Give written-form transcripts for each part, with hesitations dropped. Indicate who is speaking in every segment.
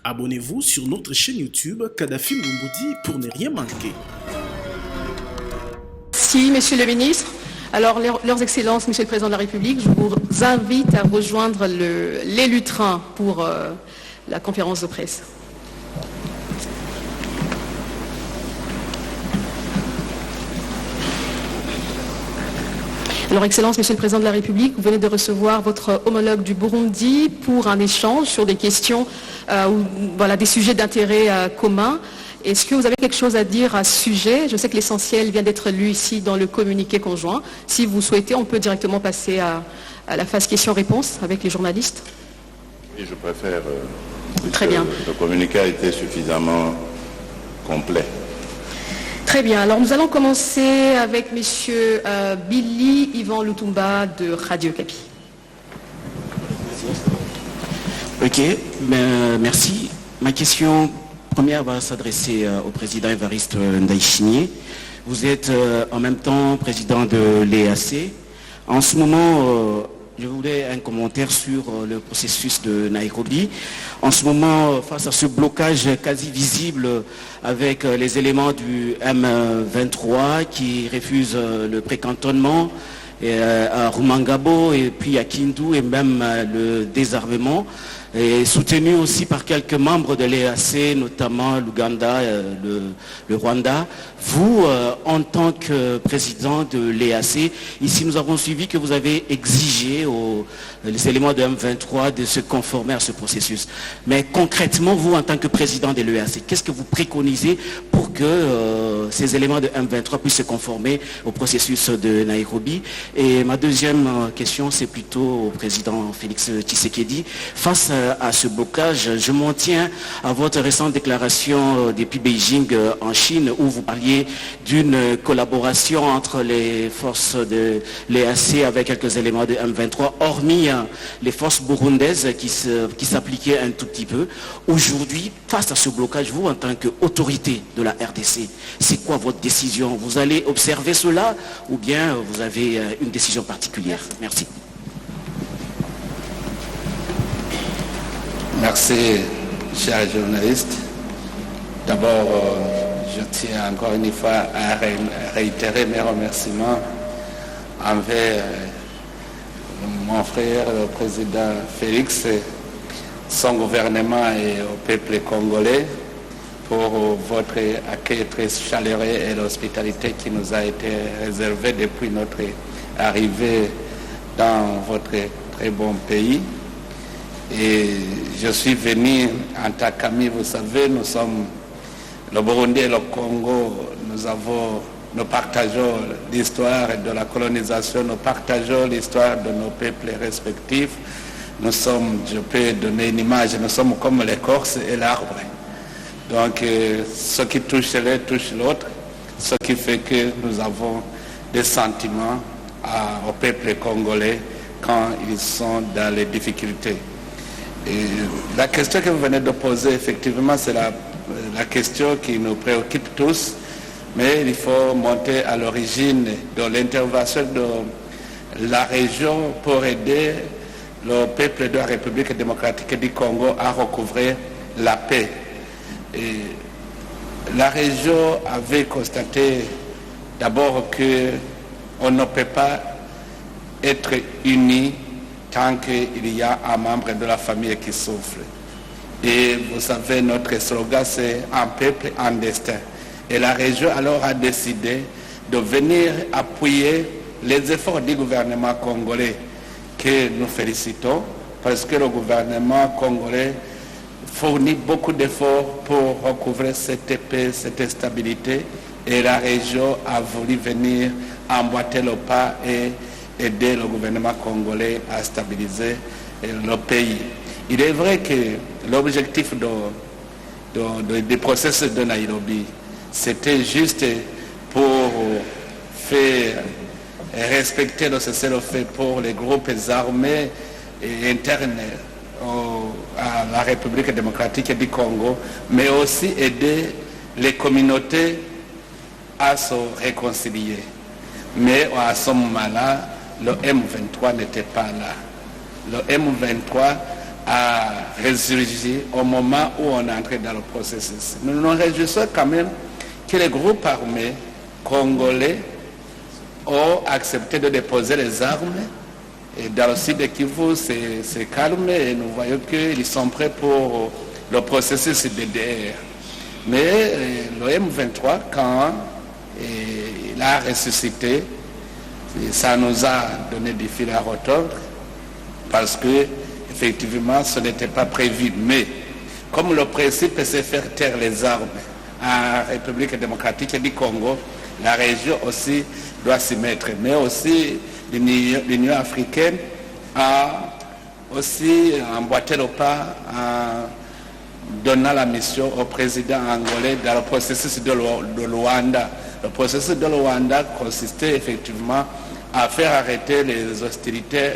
Speaker 1: Abonnez-vous sur notre chaîne YouTube Kadhafi Moumoudi pour ne rien manquer.
Speaker 2: Merci, Monsieur le Ministre. Alors, leurs Excellences, Monsieur le Président de la République, je vous invite à rejoindre l'élu train pour la conférence de presse. Alors, Excellences, Monsieur le Président de la République, vous venez de recevoir votre homologue du Burundi pour un échange sur des questions, des sujets d'intérêt commun. Est-ce que vous avez quelque chose à dire à ce sujet? Je sais que l'essentiel vient d'être lu ici dans le communiqué conjoint. Si vous souhaitez, on peut directement passer à la phase questions-réponses avec les journalistes.
Speaker 3: Oui, je préfère.
Speaker 2: Très bien.
Speaker 3: Le communiqué a été suffisamment complet.
Speaker 2: Très bien. Alors nous allons commencer avec Monsieur Billy Yvan Lutumba de Radio Okapi.
Speaker 4: Ok, merci. Ma question première va s'adresser au président Évariste Ndayishimiye. Vous êtes en même temps président de l'EAC. En ce moment, je voulais un commentaire sur le processus de Nairobi. En ce moment, face à ce blocage quasi visible avec les éléments du M23 qui refusent le précantonnement à Rumangabo et puis à Kindu et même le désarmement, et soutenu aussi par quelques membres de l'EAC, notamment l'Ouganda, le Rwanda. Vous, en tant que président de l'EAC, ici nous avons suivi que vous avez exigé les éléments de M23 de se conformer à ce processus. Mais concrètement, vous, en tant que président de l'EAC, qu'est-ce que vous préconisez pour que ces éléments de M23 puissent se conformer au processus de Nairobi? Et ma deuxième question, c'est plutôt au président Félix Tshisekedi. Face à ce blocage, je m'en tiens à votre récente déclaration depuis Beijing en Chine où vous parliez d'une collaboration entre les forces de l'EAC avec quelques éléments de M23, hormis les forces burundaises qui s'appliquaient un tout petit peu. Aujourd'hui, face à ce blocage, vous, en tant qu'autorité de la RDC, c'est quoi votre décision? Vous allez observer cela ou bien vous avez une décision particulière? Merci.
Speaker 5: Merci, chers journalistes. D'abord, je tiens encore une fois à réitérer mes remerciements envers mon frère, le président Félix, son gouvernement et au peuple congolais pour votre accueil très chaleureux et l'hospitalité qui nous a été réservée depuis notre arrivée dans votre très bon pays. Et je suis venu en tant qu'ami, vous savez, nous sommes le Burundi et le Congo, nous partageons l'histoire de la colonisation, nous partageons l'histoire de nos peuples respectifs. Nous sommes, je peux donner une image, nous sommes comme l'écorce et l'arbre. Donc ce qui touche l'un touche l'autre, ce qui fait que nous avons des sentiments au peuple congolais quand ils sont dans les difficultés. Et la question que vous venez de poser, effectivement, c'est la question qui nous préoccupe tous, mais il faut monter à l'origine de l'intervention de la région pour aider le peuple de la République démocratique du Congo à recouvrer la paix. Et la région avait constaté d'abord qu'on ne peut pas être unis tant qu'il y a un membre de la famille qui souffre. Et vous savez, notre slogan, c'est un peuple, un destin. Et la région alors a décidé de venir appuyer les efforts du gouvernement congolais que nous félicitons, parce que le gouvernement congolais fournit beaucoup d'efforts pour recouvrer cette paix, cette stabilité, et la région a voulu venir emboîter le pas et aider le gouvernement congolais à stabiliser le pays. Il est vrai que l'objectif du processus de Nairobi, c'était juste pour faire respecter le cessez-le-feu pour les groupes armés et internes à la République démocratique du Congo, mais aussi aider les communautés à se réconcilier. Mais à ce moment-là, le M23 n'était pas là. Le M23 a ressurgi au moment où on est entré dans le processus. Nous nous réjouissons quand même que les groupes armés congolais ont accepté de déposer les armes. Et dans le sud de Kivu, c'est calme et nous voyons qu'ils sont prêts pour le processus DDR. Mais le M23, quand il a ressuscité, ça nous a donné du fil à retordre parce que effectivement ce n'était pas prévu. Mais comme le principe c'est faire taire les armes en République démocratique du Congo, la région aussi doit s'y mettre. Mais aussi l'Union africaine a aussi emboîté le pas en donnant la mission au président angolais dans le processus de Luanda. Le processus de Luanda consistait effectivement à faire arrêter les hostilités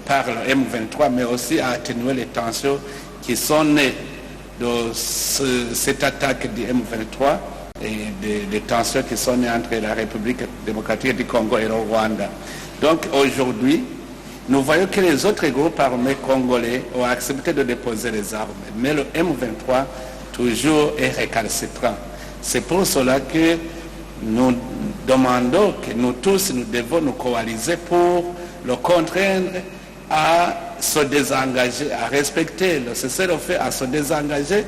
Speaker 5: par le M23, mais aussi à atténuer les tensions qui sont nées de cette attaque du M23 et des tensions qui sont nées entre la République démocratique du Congo et le Rwanda. Donc aujourd'hui, nous voyons que les autres groupes armés congolais ont accepté de déposer les armes, mais le M23 toujours est récalcitrant. C'est pour cela que nous demandons que nous tous, nous devons nous coaliser pour le contraindre à se désengager, à respecter le cessez-le-feu, à se désengager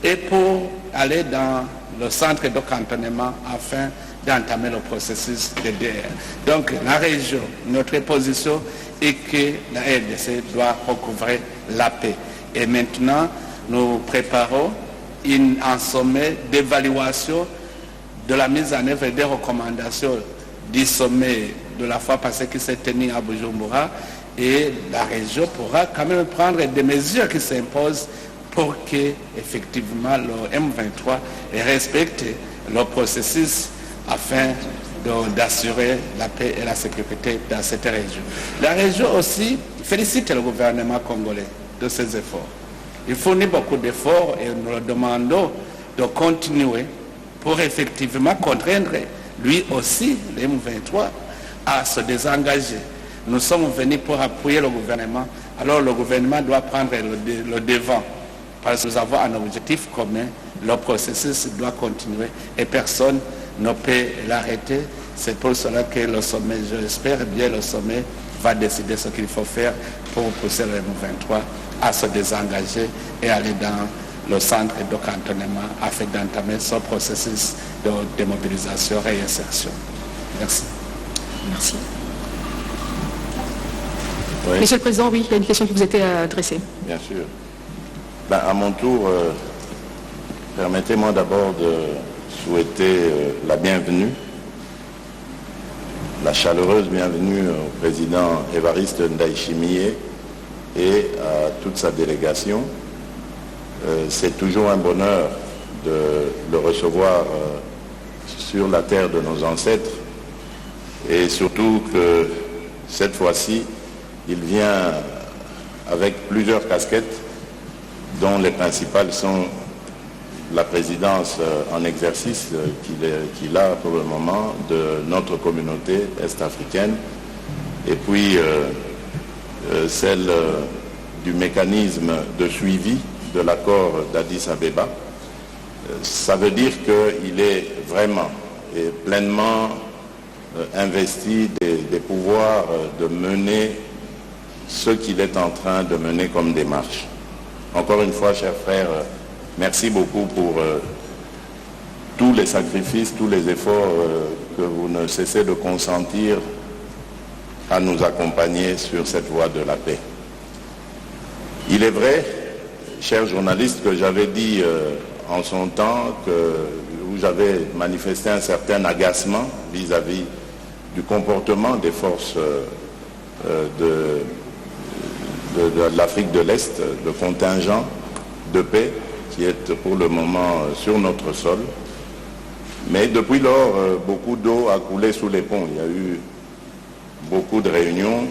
Speaker 5: et pour aller dans le centre de cantonnement afin d'entamer le processus de DDR. Donc la région, notre position est que la RDC doit recouvrer la paix. Et maintenant, nous préparons un sommet d'évaluation de la mise en œuvre des recommandations du sommet de la fois passée qui s'est tenu à Bujumbura, et la région pourra quand même prendre des mesures qui s'imposent pour que effectivement le M23 respecte le processus afin d'assurer la paix et la sécurité dans cette région. La région aussi félicite le gouvernement congolais de ses efforts. Il fournit beaucoup d'efforts et nous le demandons de continuer pour effectivement contraindre lui aussi, le M23, à se désengager. Nous sommes venus pour appuyer le gouvernement, alors le gouvernement doit prendre le devant, parce que nous avons un objectif commun, le processus doit continuer et personne ne peut l'arrêter. C'est pour cela que le sommet, j'espère bien le sommet, va décider ce qu'il faut faire pour pousser le M23 à se désengager et aller dans le centre de cantonnement afin d'entamer ce processus de démobilisation et réinsertion. Merci.
Speaker 2: Merci.
Speaker 3: Oui.
Speaker 2: Monsieur le Président, oui, il y a une question qui vous était adressée.
Speaker 3: Bien sûr. À mon tour, permettez-moi d'abord de souhaiter la bienvenue, la chaleureuse bienvenue au président Évariste Ndayishimiye et à toute sa délégation. C'est toujours un bonheur de le recevoir sur la terre de nos ancêtres et surtout que cette fois-ci, il vient avec plusieurs casquettes dont les principales sont la présidence en exercice qu'il a pour le moment de notre communauté est-africaine et puis celle du mécanisme de suivi de l'accord d'Addis Abeba. Ça veut dire qu'il est vraiment et pleinement investi des pouvoirs de mener ce qu'il est en train de mener comme démarche. Encore une fois, chers frères, merci beaucoup pour tous les sacrifices, tous les efforts que vous ne cessez de consentir à nous accompagner sur cette voie de la paix. Il est vrai, chers journalistes, que j'avais dit en son temps où j'avais manifesté un certain agacement vis-à-vis du comportement des forces de l'Afrique de l'Est, le contingent de paix qui est pour le moment sur notre sol. Mais depuis lors, beaucoup d'eau a coulé sous les ponts. Il y a eu beaucoup de réunions.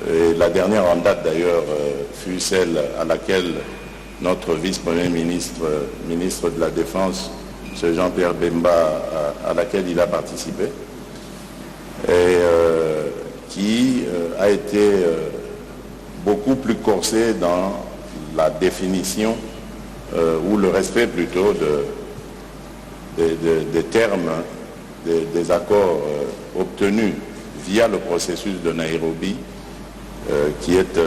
Speaker 3: Et la dernière en date d'ailleurs fut celle à laquelle notre vice-premier ministre, ministre de la Défense, M. Jean-Pierre Bemba, à laquelle il a participé, et qui a été beaucoup plus corsé dans la définition ou le respect plutôt des termes des accords obtenus via le processus de Nairobi qui est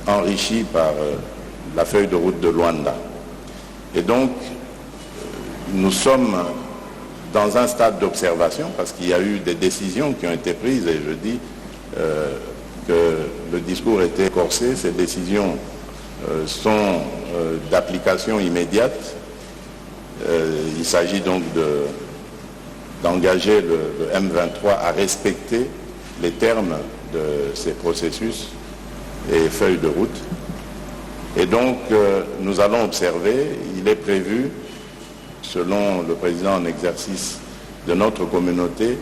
Speaker 3: enrichi par la feuille de route de Luanda. Et donc, nous sommes dans un stade d'observation parce qu'il y a eu des décisions qui ont été prises et je dis que le discours était corsé. Ces décisions sont d'application immédiate. Il s'agit donc d'engager le M23 à respecter les termes de ces processus et feuilles de route. Et donc, nous allons observer, il est prévu, selon le président en exercice de notre communauté,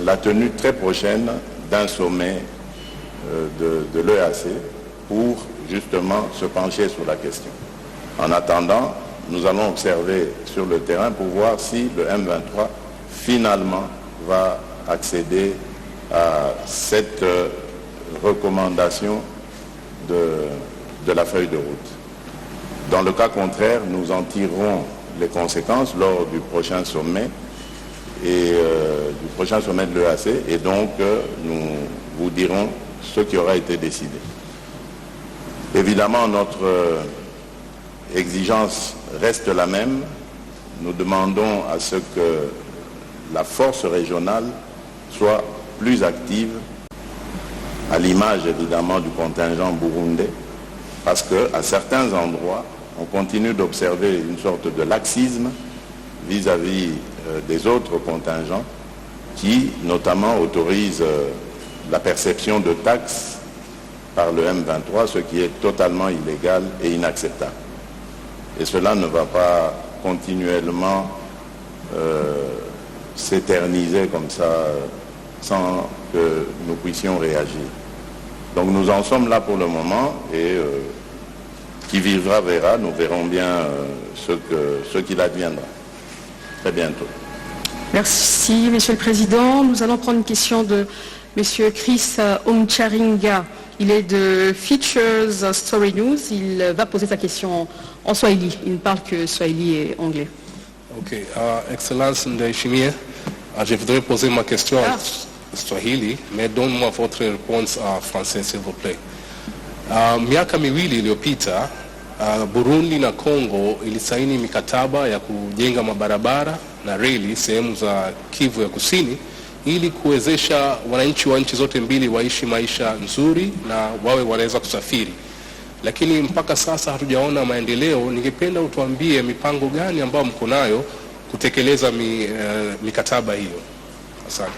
Speaker 3: la tenue très prochaine d'un sommet de l'EAC pour justement se pencher sur la question. En attendant, nous allons observer sur le terrain pour voir si le M23 finalement va accéder à cette recommandation de la feuille de route. Dans le cas contraire, nous en tirerons les conséquences lors du prochain sommet et du prochain sommet de l'EAC et donc nous vous dirons ce qui aura été décidé. Évidemment, notre exigence reste la même. Nous demandons à ce que la force régionale soit plus active, à l'image évidemment du contingent burundais, parce qu'à certains endroits, on continue d'observer une sorte de laxisme vis-à-vis des autres contingents qui, notamment, autorisent la perception de taxes par le M23, ce qui est totalement illégal et inacceptable. Et cela ne va pas continuellement s'éterniser comme ça sans que nous puissions réagir. Donc nous en sommes là pour le moment et qui vivra verra, nous verrons bien ce qu'il adviendra. Très bientôt.
Speaker 2: Merci, Monsieur le Président. Nous allons prendre une question de Monsieur Chris Omcharinga. Il est de Features Story News. Il va poser sa question en Swahili. Il ne parle que Swahili et anglais.
Speaker 6: Ok. Excellence Ndayishimiye, je voudrais poser ma question en Swahili, mais donne-moi votre réponse en français, s'il vous plaît. Miaka miwili iliyopita Burundi na Kongo ilisaini mikataba ya kujenga mabarabara na reli sehemu za Kivu ya Kusini ili kuwezesha wananchi wa nchi zote mbili waishi maisha nzuri na wawe wanaweza kusafiri. Lakini mpaka sasa hatujaona maendeleo. Ningependa utuambie mipango gani ambayo mko nayo kutekeleza mikataba hiyo. Asante.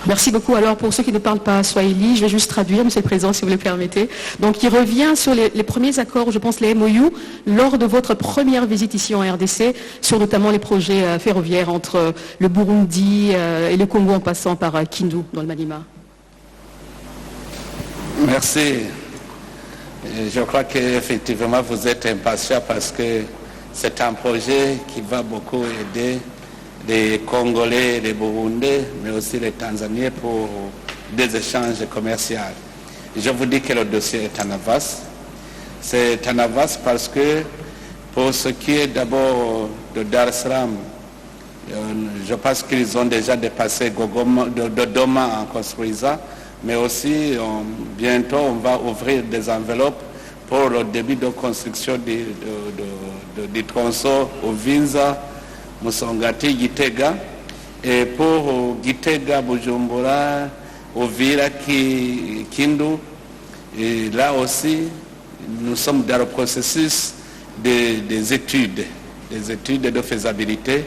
Speaker 2: Merci beaucoup. Alors pour ceux qui ne parlent pas swahili, je vais juste traduire, Monsieur le Président, si vous le permettez. Donc il revient sur les premiers accords, je pense les MOU, lors de votre première visite ici en RDC, sur notamment les projets ferroviaires entre le Burundi et le Congo en passant par Kindu dans le Maniema.
Speaker 5: Merci. Je crois qu'effectivement vous êtes impatient parce que c'est un projet qui va beaucoup aider les Congolais, les Burundais, mais aussi les Tanzaniens pour des échanges commerciaux. Je vous dis que le dossier est en avance. C'est en avance parce que pour ce qui est d'abord de Dar es Salaam, je pense qu'ils ont déjà dépassé Dodoma en construisant, mais aussi bientôt on va ouvrir des enveloppes pour le début de construction du tronçon au Vinza, Musongati, Gitega, et pour Gitega, Bujumbura, Uvira, Kindu. Et là aussi, nous sommes dans le processus des études de faisabilité.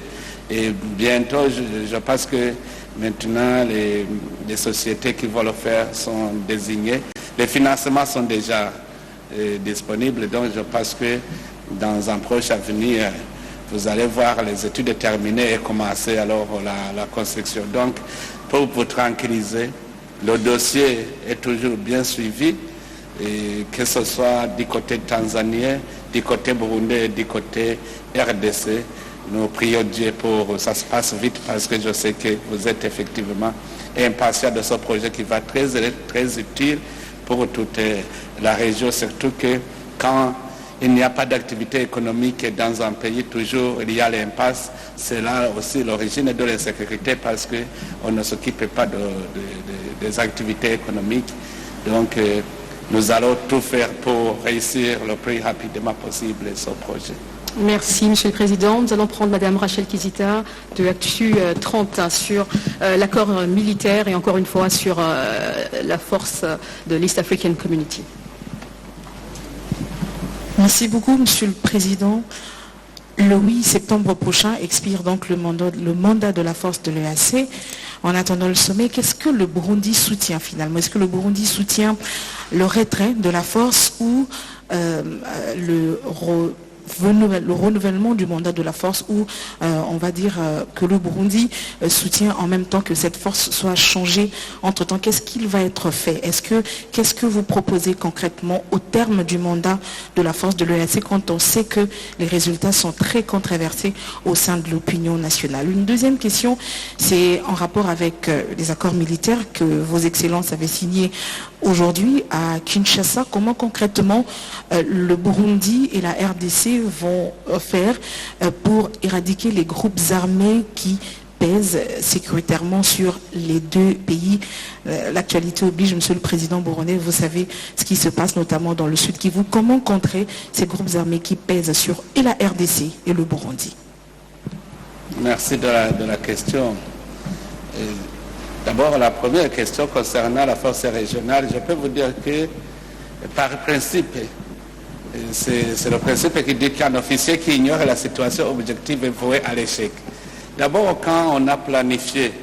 Speaker 5: Et bientôt, je pense que maintenant, les sociétés qui vont le faire sont désignées. Les financements sont déjà disponibles, donc je pense que dans un proche avenir, vous allez voir les études terminées et commencer alors la construction. Donc, pour vous tranquilliser, le dossier est toujours bien suivi, et que ce soit du côté tanzanien, du côté burundais, du côté RDC. Nous prions Dieu pour que ça se passe vite parce que je sais que vous êtes effectivement impatient de ce projet qui va être très utile pour toute la région, surtout que quand il n'y a pas d'activité économique dans un pays, toujours il y a l'impasse. C'est là aussi l'origine de l'insécurité parce qu'on ne s'occupe pas des activités économiques. Donc nous allons tout faire pour réussir le plus rapidement possible ce projet.
Speaker 2: Merci, Monsieur le Président. Nous allons prendre Madame Rachel Kizita de Actu 30 sur l'accord militaire et encore une fois sur la force de l'East African Community.
Speaker 7: Merci beaucoup, Monsieur le Président. Le 8 septembre prochain expire donc le mandat de la force de l'EAC. En attendant le sommet, qu'est-ce que le Burundi soutient finalement? Est-ce que le Burundi soutient le retrait de la force ou le renouvellement du mandat de la force, ou on va dire que le Burundi soutient en même temps que cette force soit changée entre-temps? Qu'est-ce qu'il va être fait? Qu'est-ce que vous proposez concrètement au terme du mandat de la force de l'EAC quand on sait que les résultats sont très controversés au sein de l'opinion nationale? Une deuxième question, c'est en rapport avec les accords militaires que vos excellences avaient signés aujourd'hui à Kinshasa. Comment concrètement le Burundi et la RDC vont faire pour éradiquer les groupes armés qui pèsent sécuritairement sur les deux pays? L'actualité oblige, Monsieur le Président burundais, vous savez ce qui se passe notamment dans le Sud Kivu. Comment contrer ces groupes armés qui pèsent sur et la RDC et le Burundi?
Speaker 5: Merci de la question. D'abord, la première question concernant la force régionale, je peux vous dire que par principe, c'est le principe qui dit qu'un officier qui ignore la situation objective est voué à l'échec. D'abord, quand on a planifié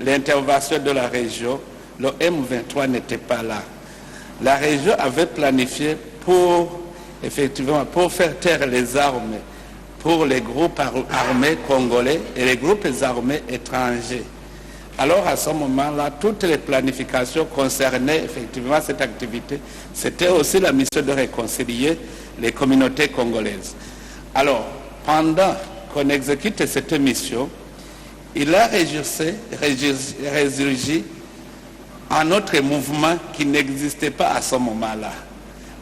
Speaker 5: l'intervention de la région, le M23 n'était pas là. La région avait planifié pour faire taire les armes pour les groupes armés congolais et les groupes armés étrangers. Alors à ce moment-là, toutes les planifications concernaient effectivement cette activité. C'était aussi la mission de réconcilier les communautés congolaises. Alors, pendant qu'on exécute cette mission, il a résurgi un autre mouvement qui n'existait pas à ce moment-là.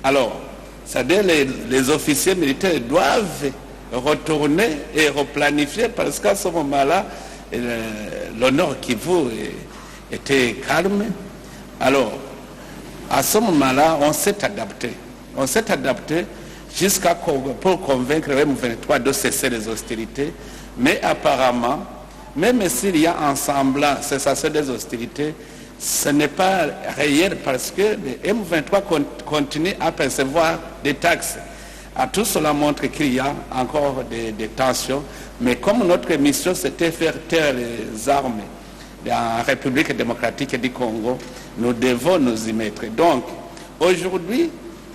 Speaker 5: Alors, c'est-à-dire les officiers militaires doivent retourner et replanifier parce qu'à ce moment-là, le Nord Kivu était calme. Alors, à ce moment-là, on s'est adapté. On s'est adapté pour convaincre le M23 de cesser les hostilités. Mais apparemment, même s'il y a un semblant cessation des hostilités, ce n'est pas réel parce que le M23 continue à percevoir des taxes. Tout cela montre qu'il y a encore des tensions. Mais comme notre mission c'était faire taire les armes en République démocratique du Congo, nous devons nous y mettre. Donc, aujourd'hui,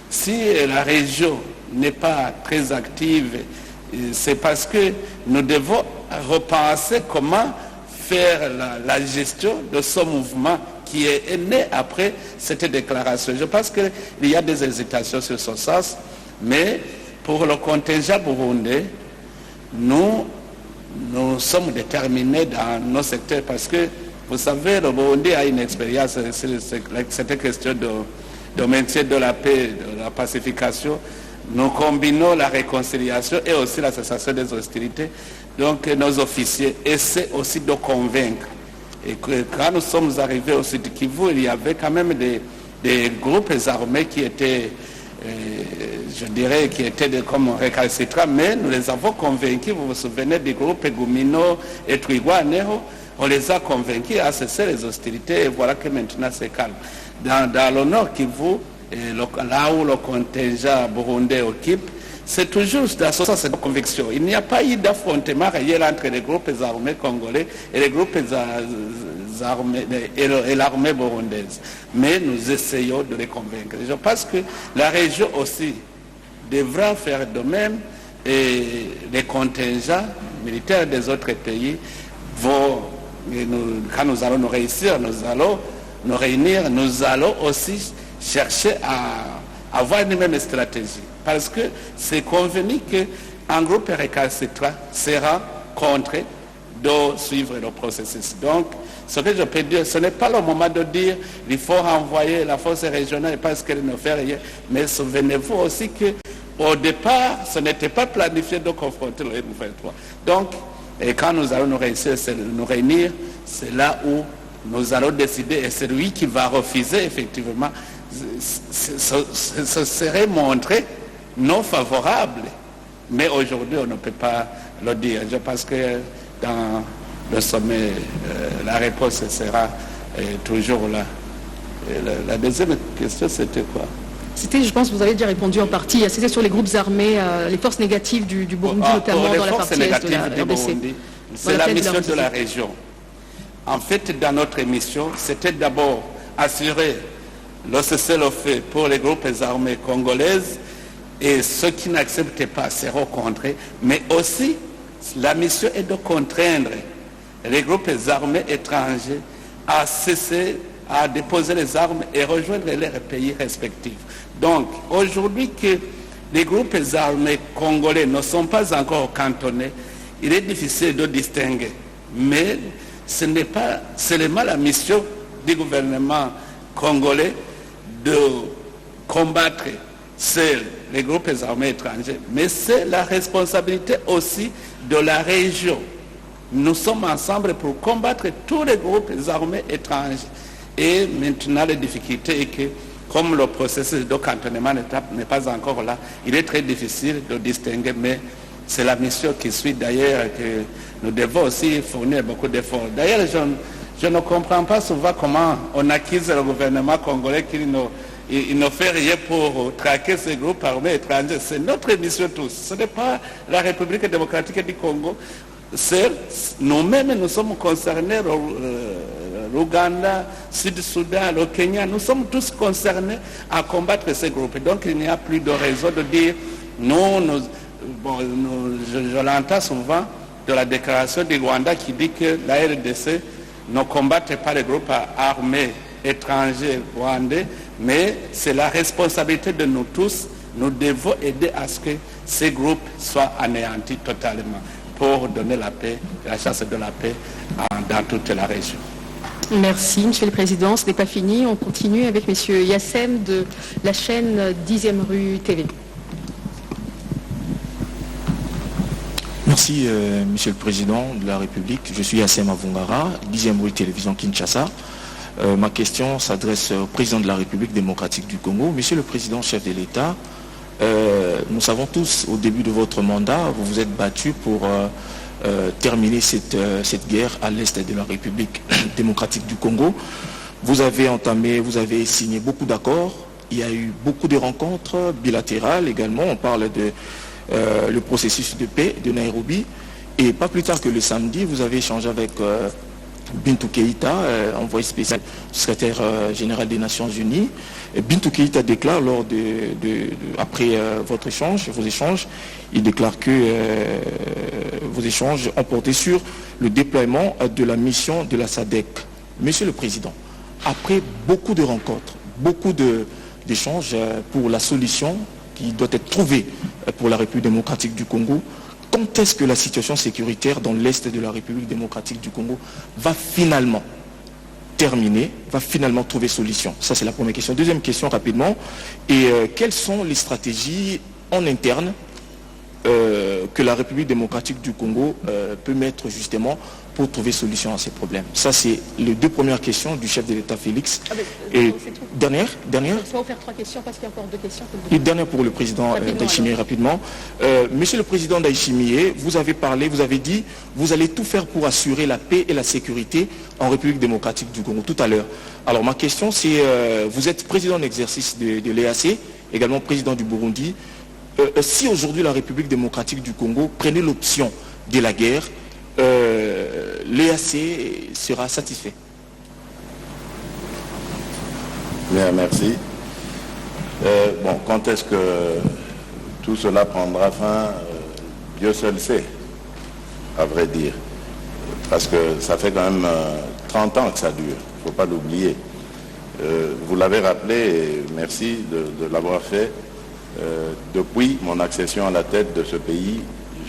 Speaker 5: si la région n'est pas très active, c'est parce que nous devons repenser comment faire la gestion de ce mouvement qui est né après cette déclaration. Je pense qu'il y a des hésitations sur ce sens, mais pour le contingent burundais, nous sommes déterminés dans nos secteurs parce que, vous savez, le Burundi a une expérience sur cette question de maintien de la paix, de la pacification. Nous combinons la réconciliation et aussi la cessation des hostilités. Donc nos officiers essaient aussi de convaincre. Et que, quand nous sommes arrivés au Sud Kivu, il y avait quand même des groupes armés qui étaient, je dirais, qui étaient comme récalcitrants, mais nous les avons convaincus. Vous vous souvenez des groupes Gumino et Twigwaneho, on les a convaincus à cesser les hostilités et voilà que maintenant c'est calme. Dans le Nord Kivu, là où le contingent burundais occupe, c'est toujours dans ce sens de conviction. Il n'y a pas eu d'affrontement réel entre les groupes armés congolais et les groupes armés et l'armée burundaise. Mais nous essayons de les convaincre. Je pense que la région aussi devra faire de même et les contingents militaires des autres pays vont, quand nous allons nous réussir, nous allons nous réunir, nous allons aussi chercher à avoir une même stratégie. Parce que c'est convenu qu'un groupe récalcitrant sera contraint de suivre le processus. Donc, ce que je peux dire, ce n'est pas le moment de dire il faut renvoyer la force régionale parce qu'elle ne fait rien. Mais souvenez-vous aussi qu'au départ, ce n'était pas planifié de confronter le M23. Donc, et quand nous allons nous réunir, c'est là où nous allons décider, et c'est lui qui va refuser effectivement, ce serait montré non favorable. Mais aujourd'hui, on ne peut pas le dire. Je pense que dans le sommet, la réponse sera toujours là. Et la deuxième question, c'était quoi?
Speaker 2: C'était, je pense, vous avez déjà répondu en partie, c'était sur les groupes armés, les forces négatives du Burundi, notamment dans la partie est de la RDC.
Speaker 5: C'est la mission de la région. En fait, dans notre mission, c'était d'abord assurer le cessez-le-feu pour les groupes armés congolaises et ceux qui n'acceptaient pas seront contraints, mais aussi la mission est de contraindre les groupes armés étrangers à cesser, à déposer les armes et rejoindre leurs pays respectifs. Donc, aujourd'hui que les groupes armés congolais ne sont pas encore cantonnés, il est difficile de distinguer. Mais ce n'est pas seulement la mission du gouvernement congolais de combattre les groupes armés étrangers, mais c'est la responsabilité aussi de la région. Nous sommes ensemble pour combattre tous les groupes armés étrangers. Et maintenant, la difficulté est que, comme le processus de cantonnement n'est pas encore là, il est très difficile de distinguer, mais c'est la mission qui suit d'ailleurs que nous devons aussi fournir beaucoup d'efforts. D'ailleurs, je ne comprends pas souvent comment on accuse le gouvernement congolais qu'il ne fait rien pour traquer ces groupes armés étrangers. C'est notre mission tous. Ce n'est pas la République démocratique du Congo. Nous-mêmes, nous sommes concernés, l'Ouganda, Sud-Soudan, le Kenya, nous sommes tous concernés à combattre ces groupes. Donc il n'y a plus de raison de dire je l'entends souvent de la déclaration du Rwanda qui dit que la RDC ne combatte pas les groupes armés étrangers rwandais, mais c'est la responsabilité de nous tous. Nous devons aider à ce que ces groupes soient anéantis totalement pour donner la paix, la chance de la paix dans toute la région.
Speaker 2: Merci, Monsieur le Président. Ce n'est pas fini. On continue avec Monsieur Yassem de la chaîne 10e rue TV.
Speaker 8: Merci, Monsieur le Président de la République. Je suis Yassem Avongara, 10e rue Télévision Kinshasa. Ma question s'adresse au Président de la République démocratique du Congo. Monsieur le Président, chef de l'État, nous savons tous, au début de votre mandat, vous vous êtes battu pour terminer cette guerre à l'est de la République démocratique du Congo. Vous avez signé beaucoup d'accords. Il y a eu beaucoup de rencontres bilatérales également. On parle de le processus de paix de Nairobi. Et pas plus tard que le samedi, vous avez échangé avec Bintou Keïta, envoyé spécial du secrétaire général des Nations Unies. Et Bintou Keïta déclare après vos échanges, il déclare que vos échanges ont porté sur le déploiement de la mission de la SADC. Monsieur le Président, après beaucoup de rencontres, beaucoup d'échanges pour la solution qui doit être trouvée pour la République démocratique du Congo, quand est-ce que la situation sécuritaire dans l'est de la République démocratique du Congo va finalement terminer, va finalement trouver solution? Ça, c'est la première question. Deuxième question, rapidement. Et quelles sont les stratégies en interne que la République démocratique du Congo peut mettre justement pour trouver solution à ces problèmes? Ça, c'est les deux premières questions du chef de l'État Félix. Et dernière. Je vais
Speaker 2: vous faire 3 questions parce qu'il y a encore 2 questions.
Speaker 8: Et dernière pour le président Ndayishimiye, rapidement. Monsieur le président Ndayishimiye, vous avez dit, vous allez tout faire pour assurer la paix et la sécurité en République démocratique du Congo tout à l'heure. Alors ma question, c'est, vous êtes président en exercice de l'EAC, également président du Burundi. Si aujourd'hui la République démocratique du Congo prenait l'option de la guerre, l'EAC sera satisfait?
Speaker 3: Bien, merci. Quand est-ce que tout cela prendra fin, Dieu seul sait, à vrai dire. Parce que ça fait quand même 30 ans que ça dure, il ne faut pas l'oublier. Vous l'avez rappelé, et merci de l'avoir fait. Depuis mon accession à la tête de ce pays,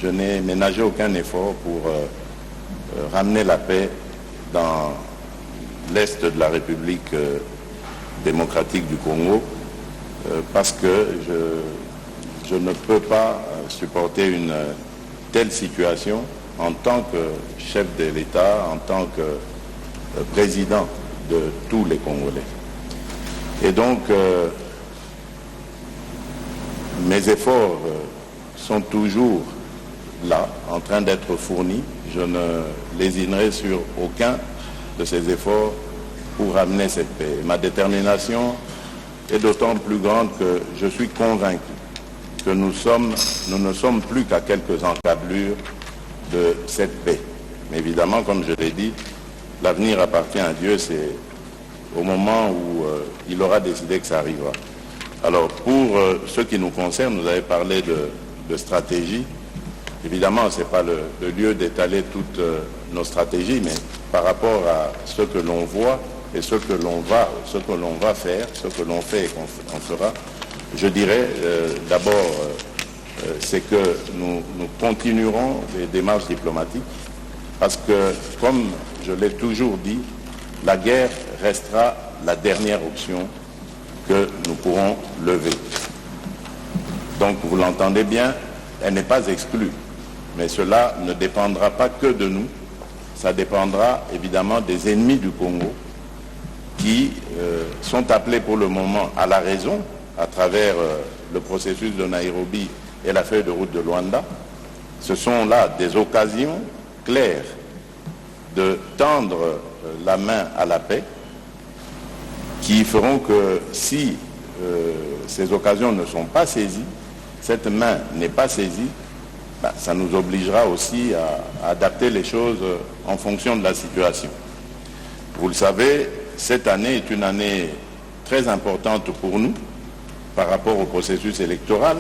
Speaker 3: je n'ai ménagé aucun effort pour ramener la paix dans l'Est de la République démocratique du Congo, parce que je ne peux pas supporter une telle situation en tant que chef de l'État, en tant que président de tous les Congolais. Et donc, mes efforts sont toujours là, en train d'être fournis. Je ne lésinerai sur aucun de ces efforts pour ramener cette paix. Ma détermination est d'autant plus grande que je suis convaincu que nous ne sommes plus qu'à quelques encablures de cette paix. Mais évidemment, comme je l'ai dit, l'avenir appartient à Dieu, c'est au moment où il aura décidé que ça arrivera. Alors, pour ce qui nous concerne, vous avez parlé de stratégie. Évidemment, ce n'est pas le lieu d'étaler toutes nos stratégies, mais par rapport à ce que l'on voit et ce que l'on va faire, ce que l'on fait et qu'on fera, je dirais d'abord, c'est que nous continuerons les démarches diplomatiques parce que, comme je l'ai toujours dit, la guerre restera la dernière option que nous pourrons lever. Donc, vous l'entendez bien, elle n'est pas exclue. Mais cela ne dépendra pas que de nous, ça dépendra évidemment des ennemis du Congo qui sont appelés pour le moment à la raison à travers le processus de Nairobi et la feuille de route de Luanda. Ce sont là des occasions claires de tendre la main à la paix qui feront que si ces occasions ne sont pas saisies, cette main n'est pas saisie, ça nous obligera aussi à adapter les choses en fonction de la situation. Vous le savez, cette année est une année très importante pour nous par rapport au processus électoral,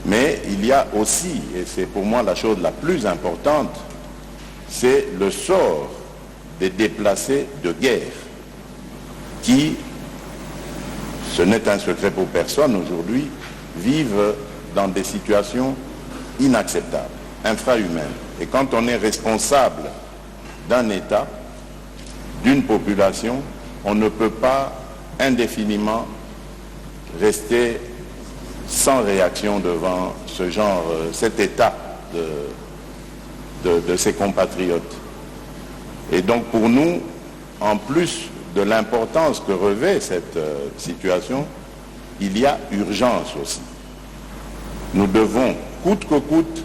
Speaker 3: mais il y a aussi, et c'est pour moi la chose la plus importante, c'est le sort des déplacés de guerre qui, ce n'est un secret pour personne aujourd'hui, vivent dans des situations inacceptables, infrahumaines. Et quand on est responsable d'un État, d'une population, on ne peut pas indéfiniment rester sans réaction devant ce genre, cet état de ses compatriotes. Et donc pour nous, en plus de l'importance que revêt cette situation, il y a urgence aussi. Nous devons, coûte que coûte,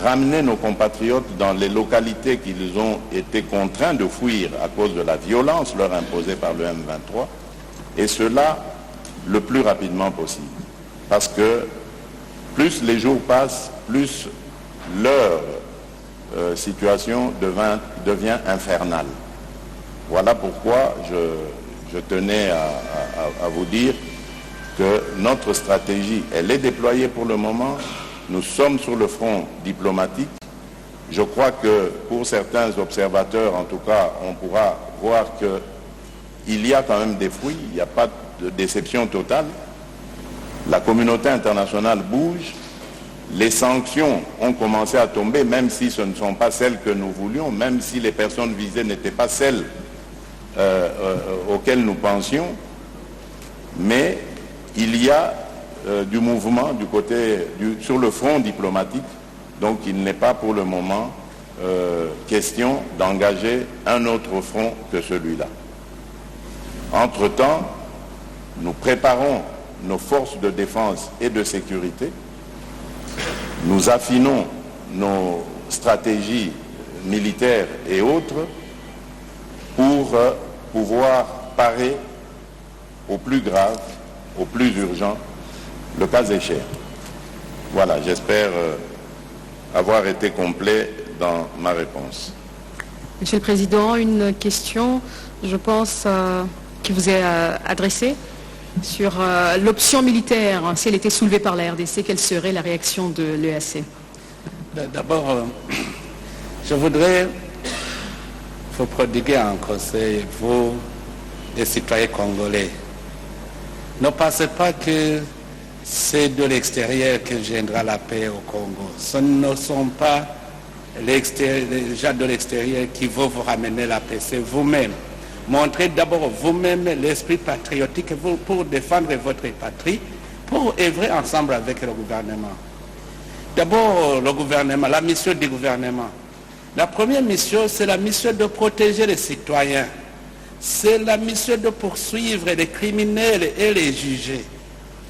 Speaker 3: ramener nos compatriotes dans les localités qu'ils ont été contraints de fuir à cause de la violence leur imposée par le M23, et cela le plus rapidement possible. Parce que plus les jours passent, plus leur situation devient infernale. Voilà pourquoi je tenais à vous dire que notre stratégie, elle est déployée pour le moment. Nous sommes sur le front diplomatique. Je crois que pour certains observateurs, en tout cas, on pourra voir qu'il y a quand même des fruits, il n'y a pas de déception totale. La communauté internationale bouge, les sanctions ont commencé à tomber, même si ce ne sont pas celles que nous voulions, même si les personnes visées n'étaient pas celles auxquelles nous pensions, mais il y a du mouvement sur le front diplomatique, donc il n'est pas pour le moment question d'engager un autre front que celui-là. Entre-temps, nous préparons nos forces de défense et de sécurité, nous affinons nos stratégies militaires et autres pour pouvoir parer au plus grave, au plus urgent, le cas échéant. Voilà, j'espère avoir été complet dans ma réponse.
Speaker 2: Monsieur le Président, une question, je pense, qui vous est adressée sur l'option militaire. Si elle était soulevée par la RDC, quelle serait la réaction de l'EAC?
Speaker 5: D'abord, je voudrais vous prodiguer un conseil, vous, les citoyens congolais. Ne pensez pas que c'est de l'extérieur que viendra la paix au Congo. Ce ne sont pas les gens de l'extérieur qui vont vous ramener la paix. C'est vous-même. Montrez d'abord vous-même l'esprit patriotique pour défendre votre patrie, pour œuvrer ensemble avec le gouvernement. D'abord, le gouvernement, la mission du gouvernement. La première mission, c'est la mission de protéger les citoyens. C'est la mission de poursuivre les criminels et les juger.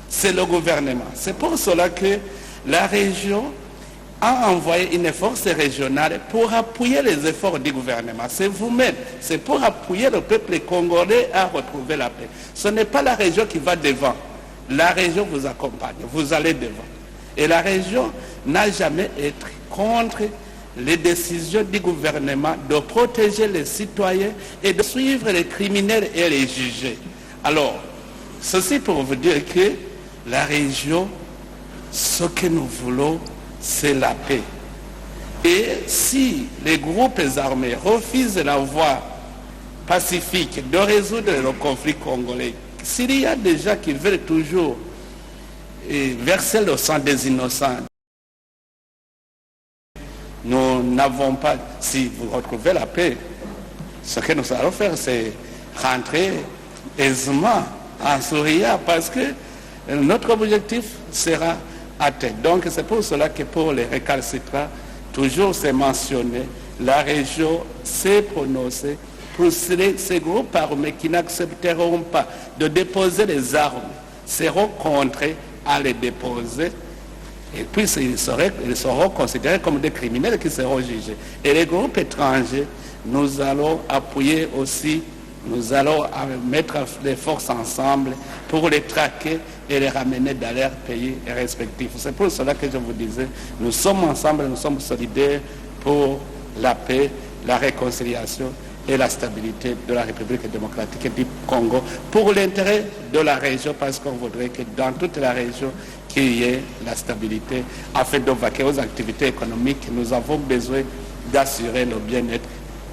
Speaker 5: C'est le gouvernement. C'est pour cela que la région a envoyé une force régionale pour appuyer les efforts du gouvernement. C'est vous-même. C'est pour appuyer le peuple congolais à retrouver la paix. Ce n'est pas la région qui va devant. La région vous accompagne. Vous allez devant. Et la région n'a jamais été contre les décisions du gouvernement de protéger les citoyens et de suivre les criminels et les juger. Alors, ceci pour vous dire que la région, ce que nous voulons, c'est la paix. Et si les groupes armés refusent la voie pacifique de résoudre le conflit congolais, s'il y a des gens qui veulent toujours verser le sang des innocents, nous n'avons pas, si vous retrouvez la paix, ce que nous allons faire, c'est rentrer aisément en souriant parce que notre objectif sera atteint. Donc c'est pour cela que pour les récalcitrants, toujours c'est mentionné, la région s'est prononcée pour ces groupes armés qui n'accepteront pas de déposer les armes, seront contraints à les déposer. Et puis ils seront considérés comme des criminels qui seront jugés. Et les groupes étrangers, nous allons appuyer aussi, nous allons mettre les forces ensemble pour les traquer et les ramener dans leurs pays respectifs. C'est pour cela que je vous disais, nous sommes ensemble, nous sommes solidaires pour la paix, la réconciliation et la stabilité de la République démocratique du Congo, pour l'intérêt de la région, parce qu'on voudrait que dans toute la région, qu'il y ait la stabilité afin de vaquer aux activités économiques. Nous avons besoin d'assurer le bien-être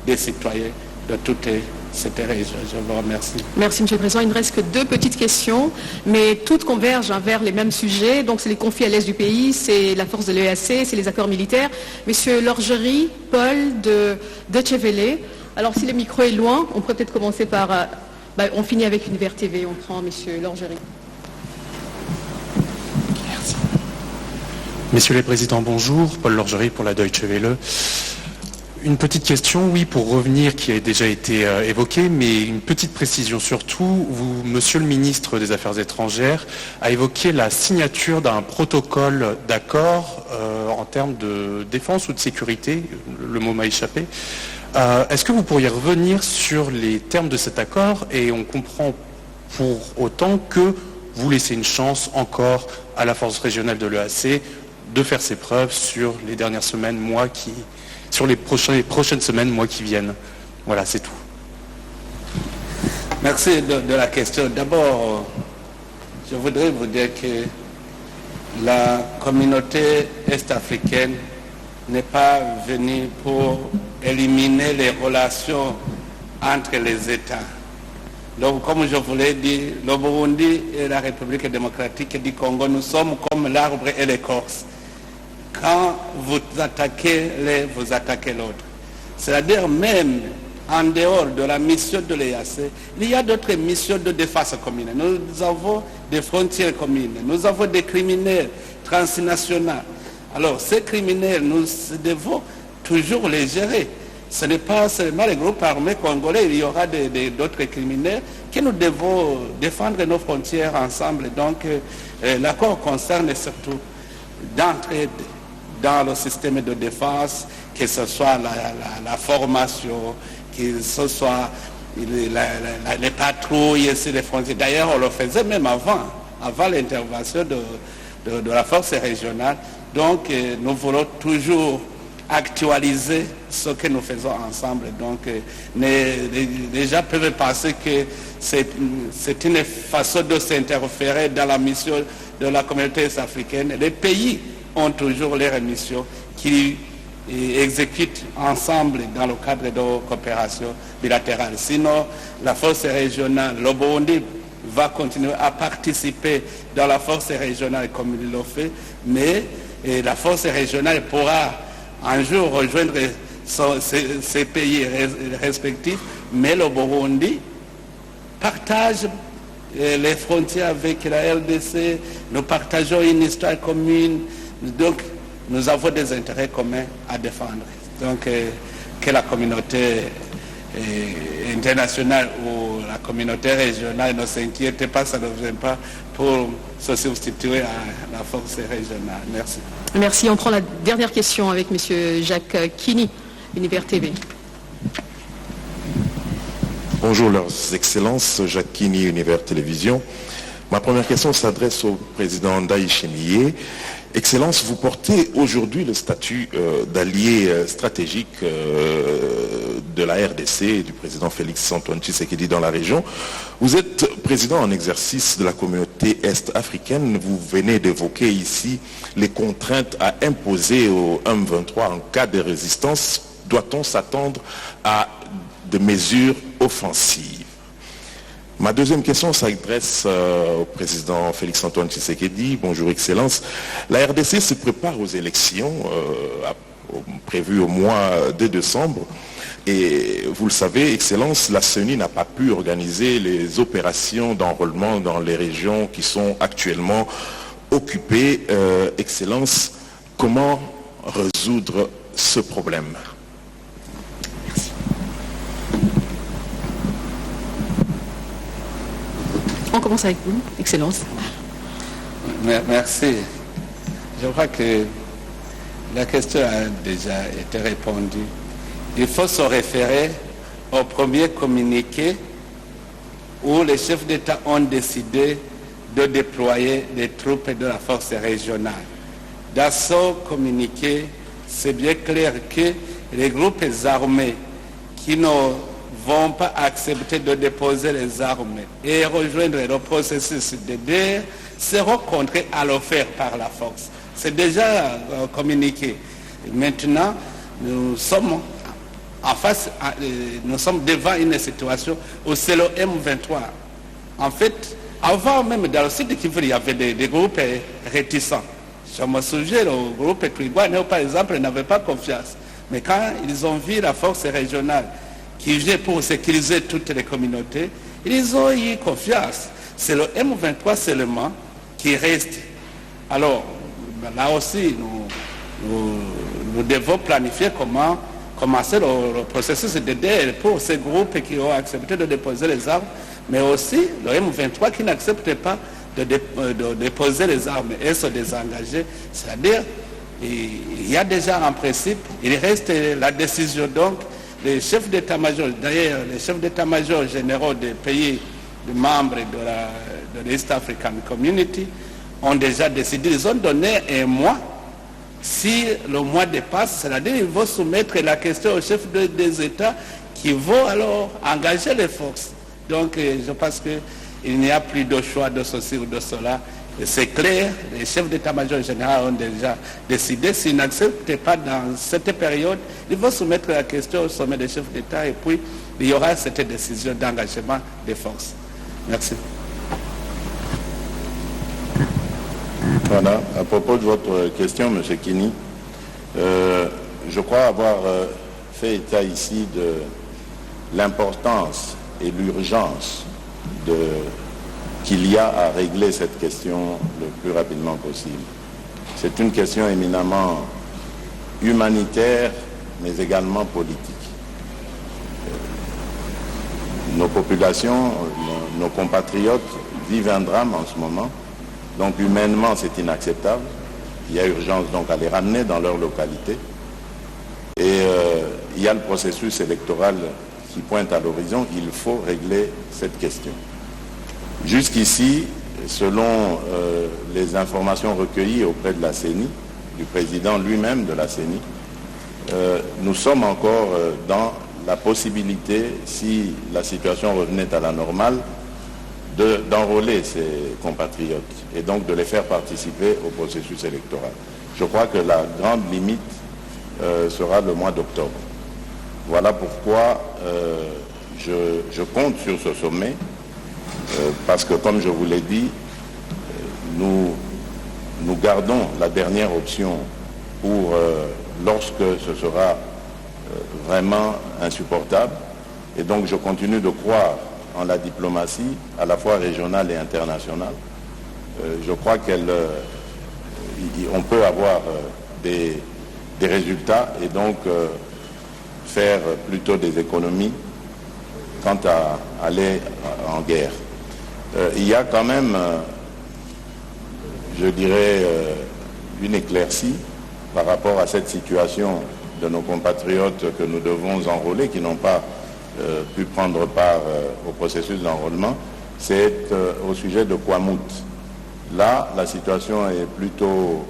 Speaker 5: des citoyens de toute cette région. Je vous remercie.
Speaker 2: Merci, M. le Président. Il ne reste que 2 petites questions, mais toutes convergent vers les mêmes sujets. Donc, c'est les conflits à l'est du pays, c'est la force de l'EAC, c'est les accords militaires. Monsieur Lorgerie, Paul de Deutsche Welle. Alors, si le micro est loin, on pourrait peut-être commencer par... on finit avec Univers TV. On prend M. Lorgerie.
Speaker 9: Messieurs les présidents, bonjour. Paul Lorgerie pour la Deutsche Welle. Une petite question, oui, pour revenir, qui a déjà été évoquée, mais une petite précision surtout. Vous, monsieur le ministre des Affaires étrangères, a évoqué la signature d'un protocole d'accord en termes de défense ou de sécurité. Le mot m'a échappé. Est-ce que vous pourriez revenir sur les termes de cet accord? Et on comprend pour autant que vous laissez une chance encore à la force régionale de l'EAC de faire ses preuves sur les dernières semaines, sur les prochaines semaines, mois qui viennent. Voilà, c'est tout.
Speaker 5: Merci de la question. D'abord, je voudrais vous dire que la communauté est-africaine n'est pas venue pour éliminer les relations entre les États. Donc, comme je vous l'ai dit, le Burundi et la République démocratique du Congo, nous sommes comme l'arbre et l'écorce. Quand vous attaquez l'un, vous attaquez l'autre. C'est-à-dire même en dehors de la mission de l'EAC, il y a d'autres missions de défense commune. Nous avons des frontières communes, nous avons des criminels transnationaux. Alors ces criminels, nous devons toujours les gérer. Ce n'est pas seulement les groupes armés congolais, il y aura d'autres criminels que nous devons défendre nos frontières ensemble. Donc l'accord concerne surtout d'entraide dans le système de défense, que ce soit la formation, que ce soit les patrouilles sur les frontières. D'ailleurs, on le faisait même avant l'intervention de la force régionale. Donc, nous voulons toujours actualiser ce que nous faisons ensemble. Donc, les gens peuvent penser que c'est une façon de s'interférer dans la mission de la communauté africaine. Les pays ont toujours leurs missions qui exécutent ensemble dans le cadre de coopération bilatérale. Sinon, la force régionale, le Burundi va continuer à participer dans la force régionale comme il le fait, mais la force régionale pourra un jour rejoindre ces pays respectifs, mais le Burundi partage les frontières avec la RDC, nous partageons une histoire commune, donc nous avons des intérêts communs à défendre. Donc que la communauté internationale ou la communauté régionale ne s'inquiète pas, ça ne vient pas pour se substituer à la force régionale. Merci.
Speaker 2: Merci. On prend la dernière question avec M. Jacques Kini, Univers TV.
Speaker 3: Bonjour leurs excellences, Jacques Kini, Univers Télévision. Ma première question s'adresse au président Ndayishimiye. Excellence, vous portez aujourd'hui le statut d'allié stratégique de la RDC et du président Félix Antoine Tshisekedi dans la région. Vous êtes président en exercice de la communauté est-africaine. Vous venez d'évoquer ici les contraintes à imposer au M23 en cas de résistance. Doit-on s'attendre à des mesures offensives? Ma deuxième question s'adresse au président Félix-Antoine Tshisekedi. Bonjour, Excellence. La RDC se prépare aux élections prévues au mois de décembre. Et vous le savez, Excellence, la CENI n'a pas pu organiser les opérations d'enrôlement dans les régions qui sont actuellement occupées. Excellence, comment résoudre ce problème?
Speaker 2: On commence avec vous, Excellence.
Speaker 5: Merci. Je crois que la question a déjà été répondue. Il faut se référer au premier communiqué où les chefs d'État ont décidé de déployer des troupes de la force régionale. Dans ce communiqué, c'est bien clair que les groupes armés qui ne vont pas accepter de déposer les armes et rejoindre le processus de DDR seront contraints à le faire par la force. C'est déjà communiqué. Maintenant, nous sommes nous sommes devant une situation où c'est le M23. En fait, avant même dans le sud de Kivu, il y avait des groupes réticents. Je me souviens, le groupe Twigwaneho, par exemple, n'avait pas confiance. Mais quand ils ont vu la force régionale qui vient pour sécuriser toutes les communautés, ils ont eu confiance. C'est le M23 seulement qui reste. Alors, là aussi, nous devons planifier comment commencer le processus de DDR pour ces groupes qui ont accepté de déposer les armes, mais aussi le M23 qui n'accepte pas de déposer les armes et se désengager. C'est-à-dire, il y a déjà un principe, il reste la décision. Donc, les chefs d'état-major, d'ailleurs les chefs d'état-major généraux des pays membres de l'East African Community ont déjà décidé, ils ont donné un mois. Si le mois dépasse, c'est-à-dire qu'ils vont soumettre la question aux chefs des États qui vont alors engager les forces. Donc je pense qu'il n'y a plus de choix de ceci ou de cela. C'est clair, les chefs d'état-major général ont déjà décidé. S'ils n'acceptent pas dans cette période, ils vont soumettre la question au sommet des chefs d'État et puis il y aura cette décision d'engagement des forces. Merci.
Speaker 3: Voilà, à propos de votre question, M. Kini, je crois avoir fait état ici de l'importance et l'urgence qu'il y a à régler cette question le plus rapidement possible. C'est une question éminemment humanitaire, mais également politique. Nos populations, nos compatriotes vivent un drame en ce moment. Donc humainement, c'est inacceptable. Il y a urgence donc à les ramener dans leur localité. Et il y a le processus électoral qui pointe à l'horizon. Il faut régler cette question. Jusqu'ici, selon les informations recueillies auprès de la CENI, du président lui-même de la CENI, nous sommes encore dans la possibilité, si la situation revenait à la normale, d'enrôler ses compatriotes et donc de les faire participer au processus électoral. Je crois que la grande limite sera le mois d'octobre. Voilà pourquoi je compte sur ce sommet, parce que comme je vous l'ai dit, nous gardons la dernière option pour lorsque ce sera vraiment insupportable. Et donc je continue de croire en la diplomatie, à la fois régionale et internationale. Je crois qu'on peut avoir des résultats et donc faire plutôt des économies quant à aller en guerre. Il y a quand même, je dirais, une éclaircie par rapport à cette situation de nos compatriotes que nous devons enrôler, qui n'ont pas pu prendre part au processus d'enrôlement, c'est au sujet de Kwamut. Là, la situation est plutôt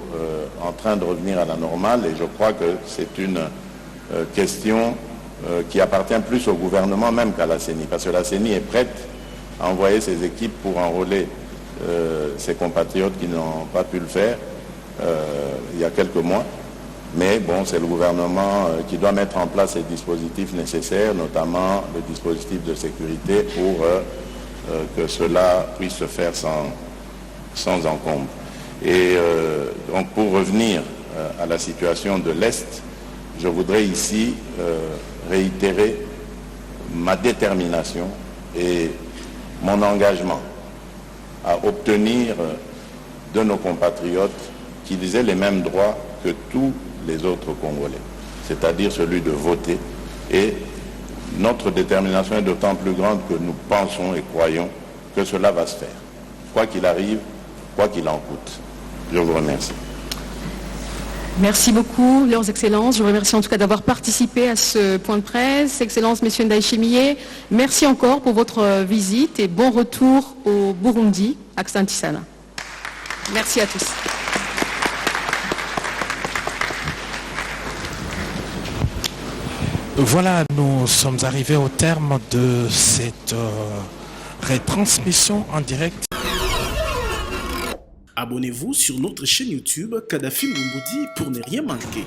Speaker 3: en train de revenir à la normale et je crois que c'est une question qui appartient plus au gouvernement même qu'à la CENI, parce que la CENI est prête à envoyer ses équipes pour enrôler ses compatriotes qui n'ont pas pu le faire il y a quelques mois. Mais bon, c'est le gouvernement qui doit mettre en place les dispositifs nécessaires, notamment le dispositif de sécurité pour que cela puisse se faire sans encombre. Et donc pour revenir à la situation de l'Est, je voudrais ici réitérer ma détermination et mon engagement à obtenir de nos compatriotes qu'ils aient les mêmes droits que tous les autres Congolais, c'est-à-dire celui de voter. Et notre détermination est d'autant plus grande que nous pensons et croyons que cela va se faire, quoi qu'il arrive, quoi qu'il en coûte. Je vous remercie.
Speaker 2: Merci beaucoup, leurs excellences. Je vous remercie en tout cas d'avoir participé à ce point de presse. Excellences, messieurs Ndayishimiye, merci encore pour votre visite et bon retour au Burundi, à Xantisana. Merci à tous.
Speaker 10: Voilà, nous sommes arrivés au terme de cette retransmission en direct.
Speaker 1: Abonnez-vous sur notre chaîne YouTube Kadhafi Moumoudi pour ne rien manquer.